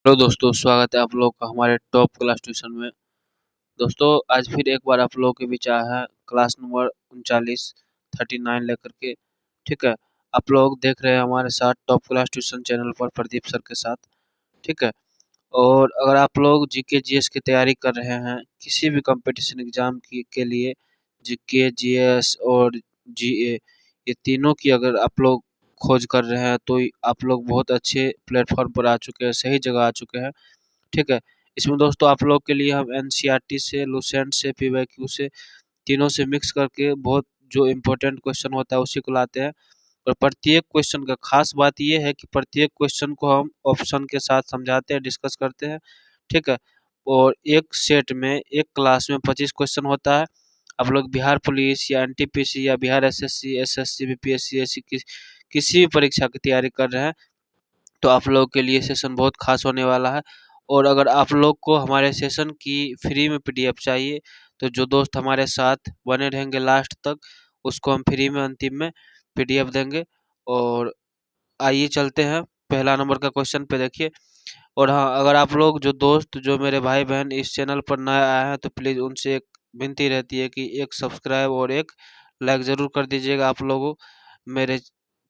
Hello दोस्तों, स्वागत है आप लोग का हमारे टॉप क्लास ट्यूशन में। दोस्तों, आज फिर एक बार आप लोगों के बीच आया है क्लास नंबर 39 लेकर के। ठीक है, आप लोग देख रहे हैं हमारे साथ टॉप क्लास ट्यूशन चैनल पर प्रदीप सर के साथ। ठीक है, और अगर आप लोग जीके जीएस की तैयारी कर रहे हैं किसी भी कंपटीशन एग्जाम की के लिए, जीके जीएस और जीए, ये तीनों की अगर आप लोग खोज कर रहे हैं तो आप लोग बहुत अच्छे प्लेटफॉर्म पर आ चुके हैं, सही जगह आ चुके हैं। ठीक है, इसमें दोस्तों आप लोग के लिए हम एनसीईआरटी से, लुसेंट से, पीवाईक्यू से, तीनों से मिक्स करके बहुत जो इम्पोर्टेंट क्वेश्चन होता है उसी को लाते हैं। और प्रत्येक क्वेश्चन का खास बात ये है कि प्रत्येक क्वेश्चन को हम ऑप्शन के साथ समझाते हैं, डिस्कस करते हैं। ठीक है, और एक सेट में, एक क्लास में 25 क्वेश्चन होता है। आप लोग बिहार पुलिस या एनटीपीसी या बिहार एसएससी, एसएससी, बीपीएससी ऐसी किसी भी परीक्षा की तैयारी कर रहे हैं तो आप लोगों के लिए सेशन बहुत खास होने वाला है। और अगर आप लोग को हमारे सेशन की फ्री में पीडीएफ चाहिए तो जो दोस्त हमारे साथ बने रहेंगे लास्ट तक, उसको हम फ्री में अंतिम में पीडीएफ देंगे। और आइए चलते हैं पहला नंबर का क्वेश्चन पे, देखिए। और हाँ, अगर आप लोग जो दोस्त, जो मेरे भाई बहन इस चैनल पर नए आए हैं तो प्लीज़ उनसे एक विनती रहती है कि एक सब्सक्राइब और एक लाइक ज़रूर कर दीजिएगा आप लोगों मेरे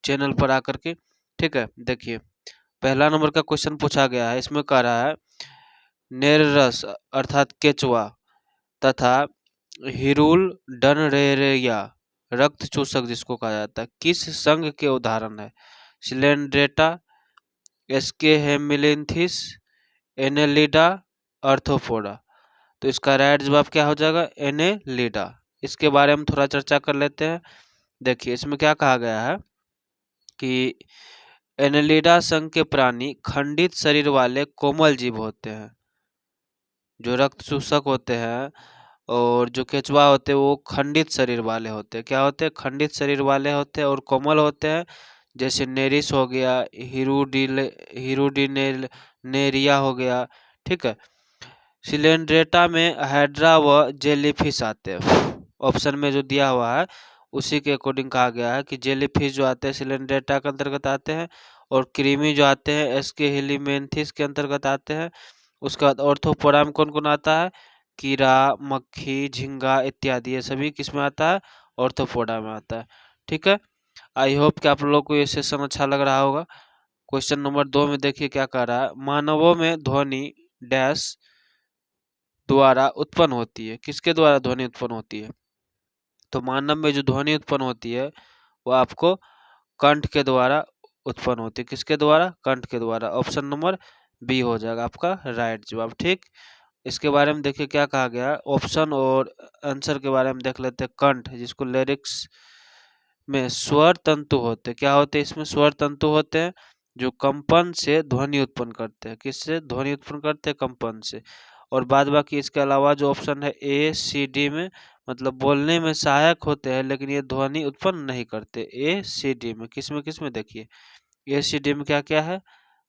चैनल पर आकर के। ठीक है, देखिए पहला नंबर का क्वेश्चन पूछा गया है, इसमें कह रहा है नेररस अर्थात केचुआ तथा हिरुल डनरेरिया रक्त चूसक जिसको कहा जाता है, किस संघ के उदाहरण है? सिलेंड्रेटा, एसके हेमिलिंथिस, एनेलिडा, अर्थोपोडा। तो इसका राइट जवाब क्या हो जाएगा? एनेलिडा। इसके बारे में थोड़ा चर्चा कर लेते हैं। देखिए इसमें क्या कहा गया है कि एनेलिडा संघ के प्राणी खंडित शरीर वाले कोमल जीव होते हैं। जो रक्त चूसक होते हैं और जो केचुआ होते हैं वो खंडित शरीर वाले होते हैं। क्या होते हैं? खंडित शरीर वाले होते हैं और कोमल होते हैं। जैसे नेरिस हो गया, हिरुडिनेल नेरिया हो गया। ठीक है, सिलेंड्रेटा में हाइड्रा व जेलीफिश आते हैं। ऑप्शन में जो दिया हुआ है उसी के अकॉर्डिंग कहा गया है कि जेलीफिश जो आते हैं सिलेंड्रेटा के अंतर्गत आते हैं, और कृमि जो आते हैं एस्के हेलिमेंथिस के अंतर्गत आते हैं। उसके बाद ऑर्थोपोडा में कौन कौन आता है? कीड़ा, मक्खी, झींगा इत्यादि, ये सभी किस में आता है? ऑर्थोपोडा में आता है। ठीक है, आई होप कि आप लोग को ये सेशन अच्छा लग रहा होगा। क्वेश्चन नंबर 2 में देखिए क्या कह रहा है। मानवों में ध्वनि डैश द्वारा उत्पन्न होती है। किसके द्वारा ध्वनि उत्पन्न होती है? तो मानव में जो ध्वनि उत्पन्न होती है वो आपको कंठ के द्वारा उत्पन्न होती है। किसके द्वारा? कंठ के द्वारा। ऑप्शन नंबर बी हो जाएगा आपका राइट जवाब। ठीक, इसके बारे में देखिए क्या कहा गया। ऑप्शन और आंसर के बारे में देख लेते हैं। कंठ, जिसको लिरिक्स में स्वर तंतु होते हैं। क्या होते हैं? इसमें स्वर तंतु होते हैं जो कंपन से ध्वनि उत्पन्न करते हैं। किससे ध्वनि उत्पन्न करते हैं? कंपन से। और बाद बाकी इसके अलावा जो ऑप्शन है ए सी डी में, मतलब बोलने में सहायक होते हैं लेकिन ये ध्वनि उत्पन्न नहीं करते। ए सी डी में किस में देखिए, ए सी डी में क्या क्या है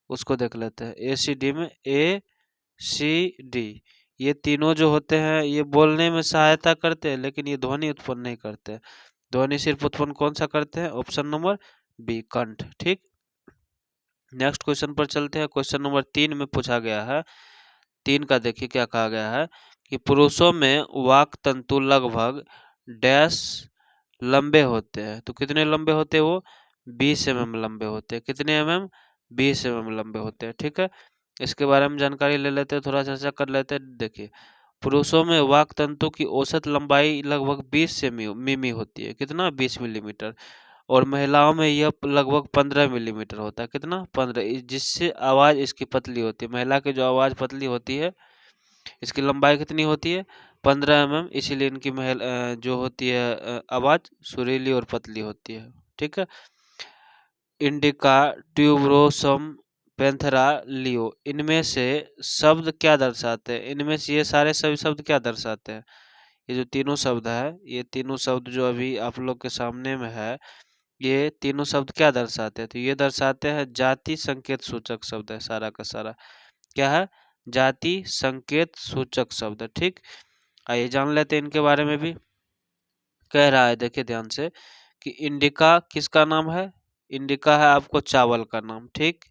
उसको देख लेते हैं। ए सी डी में ए सी डी, ये तीनों जो होते हैं ये बोलने में सहायता करते हैं लेकिन ये ध्वनि उत्पन्न नहीं करते। ध्वनि सिर्फ उत्पन्न कौन सा करते हैं? ऑप्शन नंबर बी, कंठ। ठीक, नेक्स्ट क्वेश्चन पर चलते हैं। क्वेश्चन नंबर 3 में पूछा गया है। 3 का देखिए क्या कहा गया है कि पुरुषों में वाक तंतु लगभग डैश लंबे होते हैं। तो कितने लंबे होते हैं वो? 20 mm लंबे होते हैं। कितने mm? 20 mm लंबे होते हैं। ठीक है, इसके बारे में जानकारी ले लेते हैं, थोड़ा चर्चा कर लेते हैं। देखिए पुरुषों में वाक तंतु की औसत लंबाई लगभग 20 मिमी होती है। कितना? 20 मिलीमीटर। और महिलाओं में यह लगभग 15 मिलीमीटर होता है। कितना? 15, जिससे आवाज इसकी पतली होती है। महिला की जो आवाज पतली होती है, इसकी लंबाई कितनी होती है? 15 mm, इसीलिए इनकी जो होती है आवाज सुरीली और पतली होती है। ठीक है, इंडिका, ट्यूबरोसम, पैंथेरा, लियो, इनमें से शब्द क्या दर्शाते हैं? इनमें से ये सारे सभी शब्द क्या दर्शाते हैं? ये जो तीनों शब्द है, ये तीनों शब्द जो अभी आप लोग के सामने में है, ये तीनों शब्द क्या दर्शाते हैं? तो ये दर्शाते हैं जाति संकेत सूचक शब्द है सारा का सारा। क्या है? जाति संकेत सूचक शब्द है। ठीक, आइए जान लेते हैं इनके बारे में भी। कह रहा है, देखिए ध्यान से, कि इंडिका किसका नाम है? इंडिका है आपको चावल का नाम। ठीक,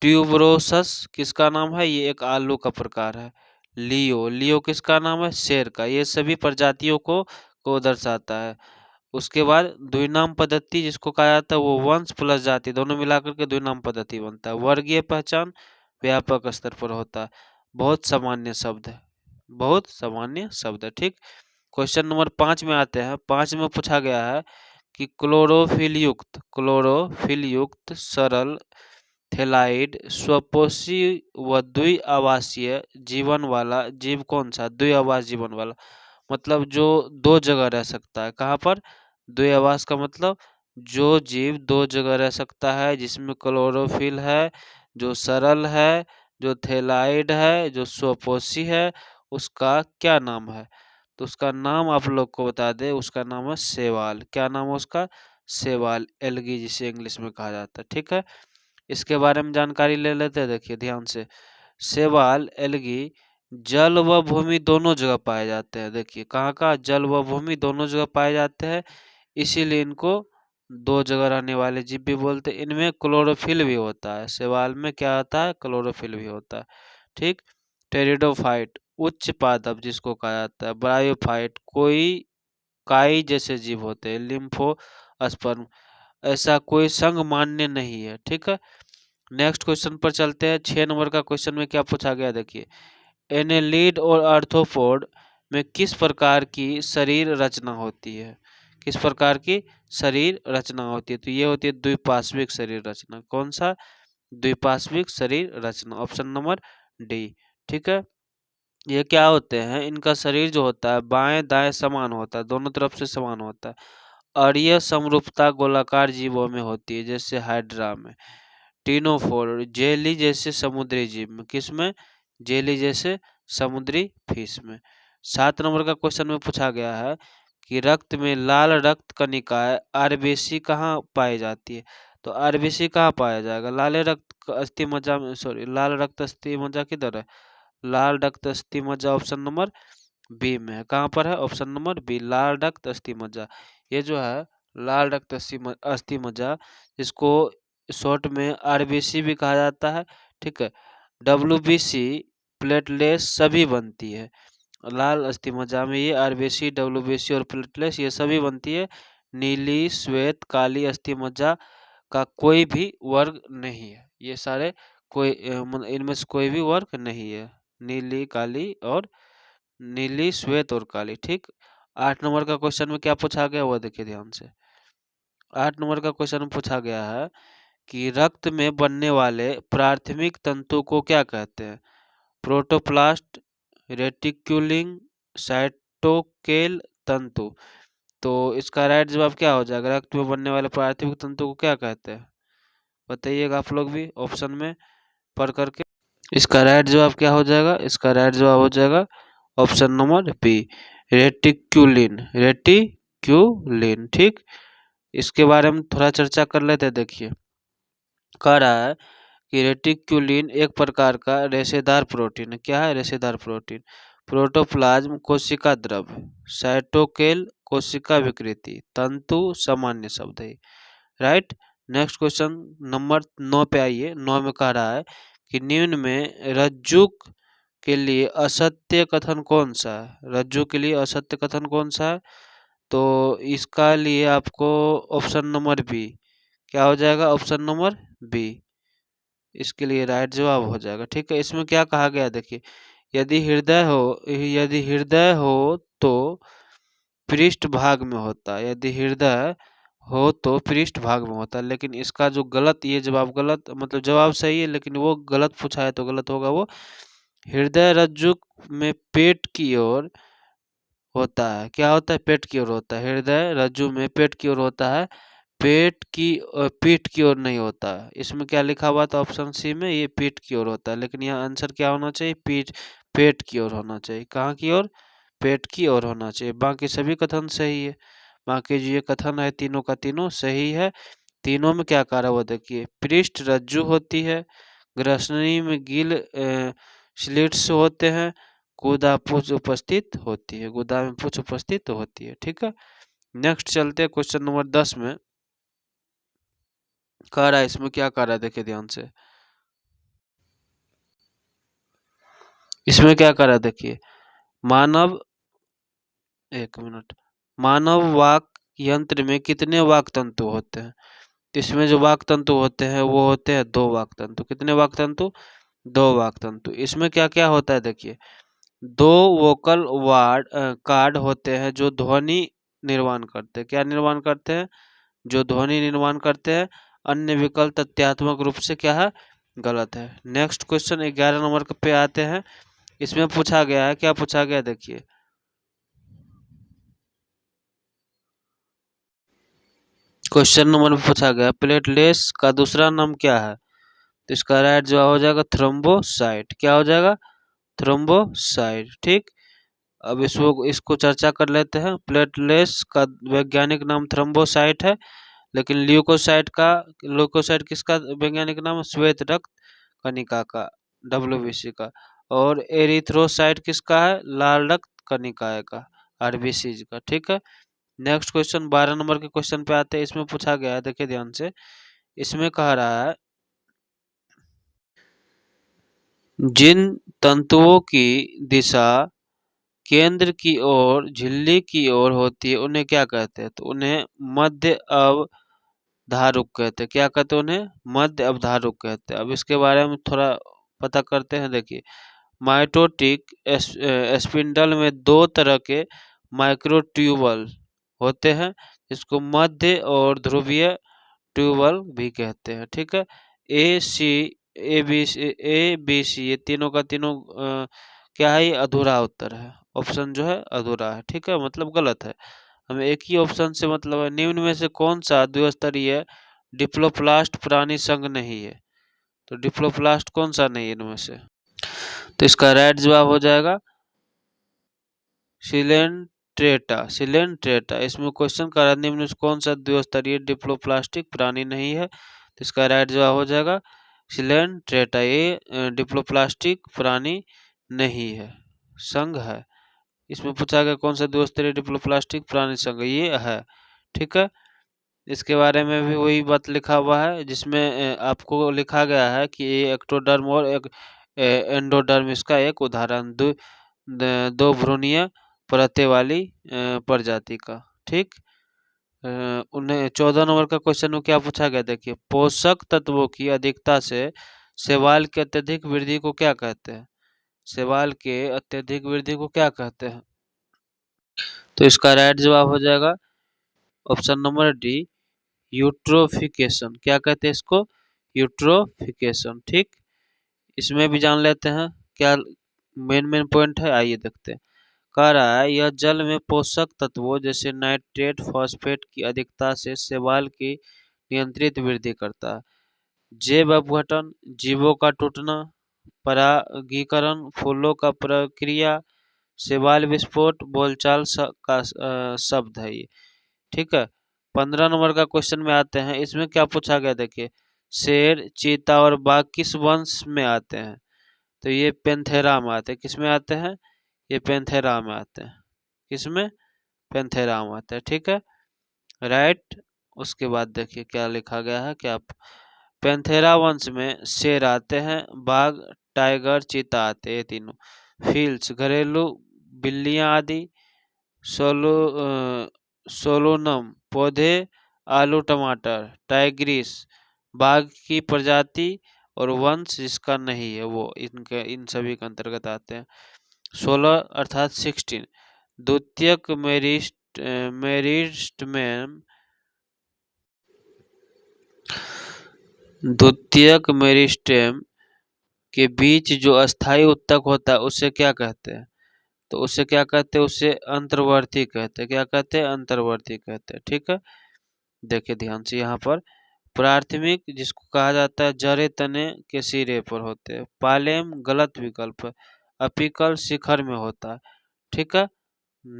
ट्यूबरोसस किसका नाम है? ये एक आलू का प्रकार है। लियो किसका नाम है? शेर का। ये सभी प्रजातियों को दर्शाता है। उसके बाद द्विनाम पद्धति जिसको कहा जाता है वो वंश प्लस जाति दोनों मिलाकर के द्विनाम पद्धति बनता है। वर्गीय पहचान व्यापक स्तर पर होता है। बहुत सामान्य शब्द है, बहुत सामान्य शब्द है। ठीक, क्वेश्चन नंबर 5 में आते हैं। 5 में पूछा गया है कि क्लोरोफिल युक्त सरल थैलाइड स्वपोषी व द्विआवासीय जीवन वाला जीव कौन सा? द्विआवास जीवन वाला मतलब जो दो जगह रह सकता है। कहाँ पर? द्विआवास का मतलब जो जीव दो जगह रह सकता है, जिसमें क्लोरोफिल है, जो सरल है, जो थैलाइड है, जो स्वपोषी है, उसका क्या नाम है? तो उसका नाम आप लोग को बता दे, उसका नाम है शैवाल। क्या नाम है उसका? शैवाल, एल्गी जिसे इंग्लिश में कहा जाता है। ठीक है, इसके बारे में जानकारी ले लेते हैं। देखिए ध्यान से, शैवाल एल्गी जल व भूमि दोनों जगह पाए जाते हैं। देखिए कहाँ कहाँ? जल व भूमि दोनों जगह पाए जाते हैं, इसीलिए इनको दो जगह रहने वाले जीव भी बोलते हैं। इनमें क्लोरोफिल भी होता है। शैवाल में क्या होता है? क्लोरोफिल भी होता है। ठीक, टेरिडोफाइट उच्च पादप जिसको कहा जाता है। ब्रायोफाइट कोई काई जैसे जीव होते हैं। लिम्फो स्पर्म ऐसा कोई संग मान्य नहीं है। ठीक है, नेक्स्ट क्वेश्चन पर चलते हैं। 6 नंबर का क्वेश्चन में क्या पूछा गया? देखिए, एनेलिड और आर्थ्रोपोड में किस प्रकार की शरीर रचना होती है? किस प्रकार की शरीर रचना होती है? तो ये होती है द्विपार्श्विक शरीर रचना। कौन सा? द्विपार्श्विक शरीर रचना, ऑप्शन नंबर डी। ठीक है, ये क्या होते हैं? इनका शरीर जो होता है बाएं दाएं समान होता है, दोनों तरफ से समान होता है। अरीय समरूपता गोलाकार जीवों में होती है, जैसे हाइड्रा में। टीनोफोर जेली जैसे समुद्री जीव में। किसमें? जेली जैसे समुद्री फिश में। 7 नंबर का क्वेश्चन में पूछा गया है कि रक्त में लाल रक्त कणिकाएं आरबीसी कहाँ पाई जाती है? तो आरबीसी कहाँ पाया जाएगा? लाल रक्त अस्थि मज्जा में, सॉरी, लाल रक्त अस्थि मज्जा किधर है? लाल रक्त अस्थि मज्जा ऑप्शन नंबर बी में है। कहाँ पर है? ऑप्शन नंबर बी, लाल रक्त अस्थि मज्जा। ये जो है लाल रक्त अस्थि मज्जा, इसको शॉर्ट में आरबीसी भी कहा जाता है। ठीक है, डब्ल्यूबीसी प्लेटलेस सभी बनती है। लाल अस्थि मज्जा में ये आरबीसी, डब्ल्यूबीसी और प्लेटलेस ये सभी बनती है। नीली श्वेत काली अस्थि मज्जा का कोई भी वर्ग नहीं है। ये सारे कोई इनमें से कोई भी वर्ग नहीं है। नीली काली और नीली श्वेत और काली। ठीक, 8 नंबर का क्वेश्चन में क्या पूछा गया वो देखिए ध्यान से। 8 नंबर का क्वेश्चन में पूछा गया है कि रक्त में बनने वाले प्राथमिक तंतु को क्या कहते हैं? प्रोटोप्लास्ट, रेटिक्यूलिन, साइटोकेल तंतु। तो इसका राइट जवाब क्या हो जाएगा? रक्त में बनने वाले प्राथमिक तंतु को क्या कहते हैं? बताइएगा आप लोग भी ऑप्शन में पढ़ करके। इसका राइट जवाब क्या हो जाएगा? इसका राइट जवाब हो जाएगा ऑप्शन नंबर बी, रेटिक्यूलिन। रेटिक्यूलिन। ठीक, इसके बारे में थोड़ा चर्चा कर लेते हैं। देखिए, कह रहा है कि रेटिक्यूलिन एक प्रकार का रेशेदार प्रोटीन है। क्या है? रेशेदार प्रोटीन। प्रोटोप्लाज्म कोशिका द्रव्य, साइटोकेल कोशिका विकृति, तंतु सामान्य शब्द है। राइट, नेक्स्ट क्वेश्चन नंबर 9 पे आइए। 9 में कह रहा है कि निम्न में रज्जु के लिए असत्य कथन कौन सा है? रज्जु के लिए असत्य कथन कौन सा है? तो इसका लिए आपको ऑप्शन नंबर बी, क्या हो जाएगा? ऑप्शन नंबर बी इसके लिए राइट जवाब हो जाएगा। ठीक है, इसमें क्या कहा गया? देखिए, यदि हृदय हो तो पृष्ठ भाग में होता है। यदि हृदय हो तो पृष्ठ भाग में होता है। लेकिन इसका जो गलत, ये जवाब गलत, मतलब जवाब सही है लेकिन वो गलत पूछा है तो गलत होगा वो। हृदय रज्जु में पेट की ओर होता है। क्या होता है? पेट की ओर होता है। हृदय रज्जु में पेट की ओर होता है, पेट की पीठ की ओर नहीं होता है। इसमें क्या लिखा हुआ था ऑप्शन सी में? ये पीठ की ओर होता है, लेकिन यहाँ आंसर क्या होना चाहिए? पेट की ओर होना चाहिए। कहाँ की ओर? पेट की ओर होना चाहिए। बाकी सभी कथन सही है। बाकी जो ये कथन है तीनों का तीनों सही है। तीनों में क्या कह रहा है वो देखिए। पृष्ठ रज्जु होती है, ग्रसनी में गिल स्लिट्स होते हैं, गुदा पूछ उपस्थित होती है। गुदा में पूछ उपस्थित होती है। ठीक है, नेक्स्ट चलते हैं क्वेश्चन नंबर 10 में। कह रहा है, इसमें क्या कह रहा है देखिए ध्यान से। इसमें क्या करा देखिए, मानव एक मिनट, मानव वाक यंत्र में कितने वाक तंतु होते हैं? तो इसमें जो वाक तंतु होते हैं वो होते हैं 2 वाक तंतु। कितने वाक तंतु? 2 वाक तंतु। इसमें क्या क्या होता है देखिए, 2 वोकल कार्ड होते हैं जो ध्वनि निर्माण करते हैं। क्या निर्माण करते हैं? जो ध्वनि निर्माण करते हैं। अन्य विकल्प तथ्यात्मक रूप से क्या है? गलत है। नेक्स्ट क्वेश्चन 11 नंबर पे आते हैं। इसमें पूछा गया है, क्या पूछा गया देखिए, क्वेश्चन नंबर में पूछा गया प्लेटलेट्स का दूसरा नाम क्या है? तो इसका राइट जवाब हो जाएगा थ्रोम्बोसाइट। क्या हो जाएगा? थ्रोम्बोसाइट। ठीक। अब इसको इसको चर्चा कर लेते हैं। प्लेटलेट्स का वैज्ञानिक नाम थ्रोम्बोसाइट है, लेकिन ल्यूकोसाइट किसका वैज्ञानिक नाम है? श्वेत रक्त कणिका का, डब्ल्यूबीसी का। और एरिथ्रोसाइट किसका है? लाल रक्त कणिका का, आरबीसी का। ठीक है। नेक्स्ट क्वेश्चन 12 नंबर के क्वेश्चन पे आते हैं। इसमें पूछा गया है, देखिए ध्यान से। इसमें कह रहा है जिन तंतुओं की दिशा केंद्र की ओर, झिल्ली की ओर होती है उन्हें क्या कहते हैं? तो उन्हें मध्य अवधारुक कहते हैं। क्या कहते हैं उन्हें? मध्य अवधारुक कहते हैं। अब इसके बारे में थोड़ा पता करते हैं। देखिए, माइटोटिक स्पिंडल में 2 तरह के माइक्रोट्यूबल होते हैं, इसको मध्य और ध्रुवीय ट्यूबल भी कहते हैं। ठीक है। ए बी सी ये तीनों का तीनों क्या है? ये अधूरा उत्तर है। ऑप्शन जो है अधूरा है। ठीक है, मतलब गलत है। हमें एक ही ऑप्शन से मतलब है, निम्न में से कौन सा द्विस्तरीय डिप्लोप्लास्ट प्राणी संघ नहीं है? तो डिप्लोप्लास्ट कौन सा नहीं है इनमें से? तो इसका राइट जवाब हो जाएगा सिलेंट्रेटा। इसमें क्वेश्चन कर रहा है निम्न से कौन सा द्विस्तरीय डिप्लोप्लास्टिक प्राणी नहीं है? तो इसका राइट जवाब हो जाएगा सिलेंट्रेटा। ये डिप्लोप्लास्टिक प्राणी नहीं है, संघ है। इसमें पूछा गया कौन सा द्विस्तरीय डिप्लोप्लास्टिक प्राणी संघ, ये है। ठीक है। इसके बारे में भी वही बात लिखा हुआ है, जिसमें आपको लिखा गया है कि ये एक्टोडर्म और एक एंडोडर्म इसका एक उदाहरण, दो भ्रूणीय परतें वाली प्रजाति का। ठीक। उन्हें 14 नंबर का क्वेश्चन में क्या पूछा गया देखिए, पोषक तत्वों की अधिकता से शैवाल की अत्यधिक वृद्धि को क्या कहते हैं? शैवाल के अत्यधिक वृद्धि को क्या कहते हैं? तो इसका राइट जवाब हो जाएगा ऑप्शन नंबर डी, यूट्रोफिकेशन। क्या कहते हैं इसको? यूट्रोफिकेशन। ठीक। इसमें भी जान लेते हैं क्या मेन पॉइंट है, आइए देखते हैं। कह रहा है यह जल में पोषक तत्वों जैसे नाइट्रेट फॉस्फेट की अधिकता से शैवाल की नियंत्रित वृद्धि करता है। जैव अपघटन, जीवों का टूटना, परागीकरण, फूलों का प्रक्रिया, शैवाल विस्फोट बोलचाल का शब्द है ये। ठीक है। 15 नंबर का क्वेश्चन में आते हैं। इसमें क्या पूछा गया देखिए, शेर, चीता और बाघ किस वंश में आते हैं? तो ये पेंथेरा में आते हैं। किस में आते हैं? ये पेंथेरा में आते हैं। किसमें? पेंथेरा में आते हैं। ठीक है, राइट। उसके बाद देखिए क्या लिखा गया है, क्या पेंथेरा वंश में शेर आते हैं, बाघ, टाइगर, चीता आते हैं, ये तीनों। फील्स घरेलू बिल्लियां आदि, सोलो सोलोनम पौधे, आलू टमाटर, टाइग्रिस बाघ की प्रजाति, और वंश जिसका नहीं है वो इन सभी के अंतर्गत आते हैं। 16 अर्थात 16 द्वितीयक मेरिस्टमेम, द्वितीयक मेरिस्टेम के बीच जो अस्थायी उत्तक होता है उसे क्या कहते हैं? तो उसे क्या कहते हैं? उसे अंतर्वर्ती कहते हैं। क्या कहते हैं? अंतर्वर्ती कहते हैं। ठीक है। देखिए ध्यान से, यहाँ पर प्राथमिक जिसको कहा जाता है जड़े तने के सिरे पर होते हैं। पालेम गलत विकल्प है, अपिकल शिखर में होता है। ठीक है।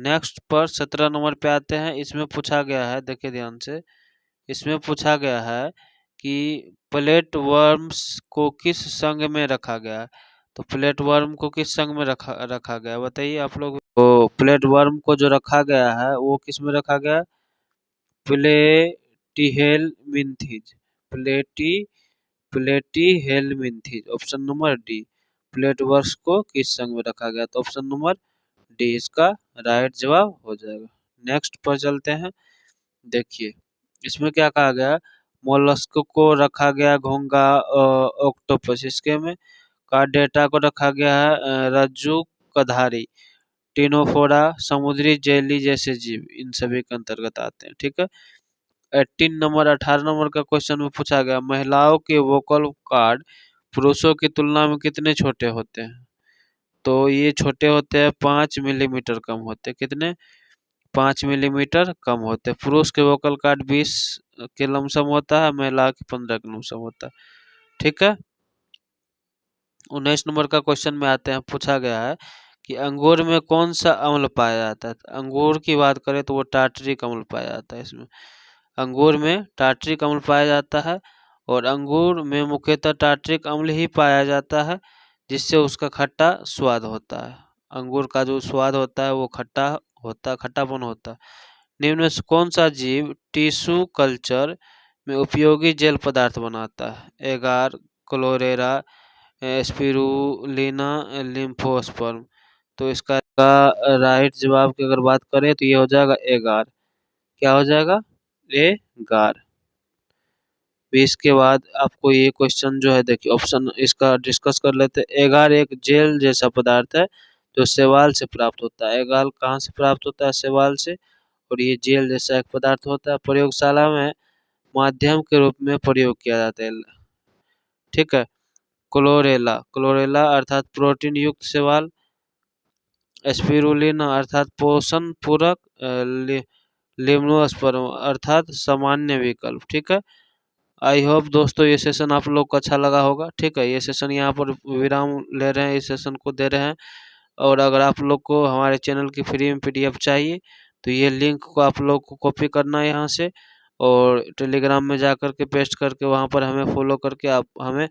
नेक्स्ट पर 17 नंबर पे आते हैं। इसमें पूछा गया है, देखिए ध्यान से, इसमें पूछा गया है कि प्लेट वर्म्स को किस संघ में रखा गया है? तो प्लेट वर्म को किस संघ में रखा गया बताइए आप लोग। तो प्लेट वर्म को जो रखा गया है वो किस में रखा गया है? Platyhelminthes, Platyhelminthes, option number D, flatworms को किस संघ में रखा गया? तो ऑप्शन नंबर डी इसका राइट जवाब हो जाएगा। नेक्स्ट पर चलते हैं। देखिए इसमें क्या कहा गया, मोलस्क को रखा गया घोंगा ऑक्टोपस, इसके में कार्डेटा को रखा गया है रज्जु कधारी, टिनोफोरा समुद्री जेली जैसे जीव इन सभी के अंतर्गत आते हैं। ठीक है, 18 नंबर का क्वेश्चन में पूछा गया, महिलाओं के वोकल कॉर्ड पुरुषों की तुलना में कितने छोटे होते हैं? तो ये छोटे होते हैं 5 मिलीमीटर कम होते हैं। कितने? 5 मिलीमीटर कम होते हैं। पुरुष के वोकल कॉर्ड 20 के लमसम होता है, महिला के 15 के लमसम होता है। ठीक है, 19 नंबर का क्वेश्चन में आते हैं। पूछा गया है कि अंगूर में कौन सा अम्ल पाया जाता है? अंगूर की बात करें तो वो टार्टरिक अम्ल पाया जाता है। इसमें अंगूर में टार्टरिक अम्ल पाया जाता है और अंगूर में मुख्यतः टार्टरिक अम्ल ही पाया जाता है, जिससे उसका खट्टा स्वाद होता है। अंगूर का जो स्वाद होता है वो खट्टा होता है, खट्टापन होता है। निम्न में से कौन सा जीव टिश्यू कल्चर में उपयोगी जेल पदार्थ बनाता है? एगार, क्लोरेरा, स्पिरुलिना, लिम्फोस्पर्म। तो इसका राइट जवाब की अगर बात करें तो ये हो जाएगा एगार। क्या हो जाएगा? एगार। 20 के बाद आपको ये क्वेश्चन जो है, देखिए ऑप्शन इसका डिस्कस कर लेते हैं। एगार एक जेल जैसा पदार्थ है जो शैवाल से प्राप्त होता है। एगार कहाँ से प्राप्त होता है? शैवाल से। और ये जेल जैसा एक पदार्थ होता है, प्रयोगशाला में माध्यम के रूप में प्रयोग किया जाता है। ठीक है, क्लोरेला, क्लोरेला अर्थात प्रोटीन युक्त शैवाल, स्पिरुलिना अर्थात पोषण पूरक, लिम्नोस्पर्म अर्थात सामान्य विकल्प। ठीक है, आई होप दोस्तों ये सेशन आप लोग को अच्छा लगा होगा। ठीक है, ये सेशन यहाँ पर विराम ले रहे हैं, इस सेशन को दे रहे हैं। और अगर आप लोग को हमारे चैनल की फ्री में PDF चाहिए तो ये लिंक को आप लोग को कॉपी करना है यहाँ से, और टेलीग्राम में जा कर के पेस्ट करके वहाँ पर हमें फॉलो करके आप हमें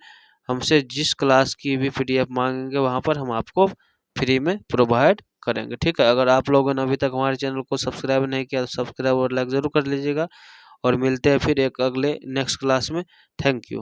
हमसे जिस क्लास की भी PDF मांगेंगे वहाँ पर हम आपको फ्री में प्रोवाइड करेंगे। ठीक है, अगर आप लोगों ने अभी तक हमारे चैनल को सब्सक्राइब नहीं किया तो सब्सक्राइब और लाइक ज़रूर कर लीजिएगा। और मिलते हैं फिर एक अगले नेक्स्ट क्लास में। Thank you.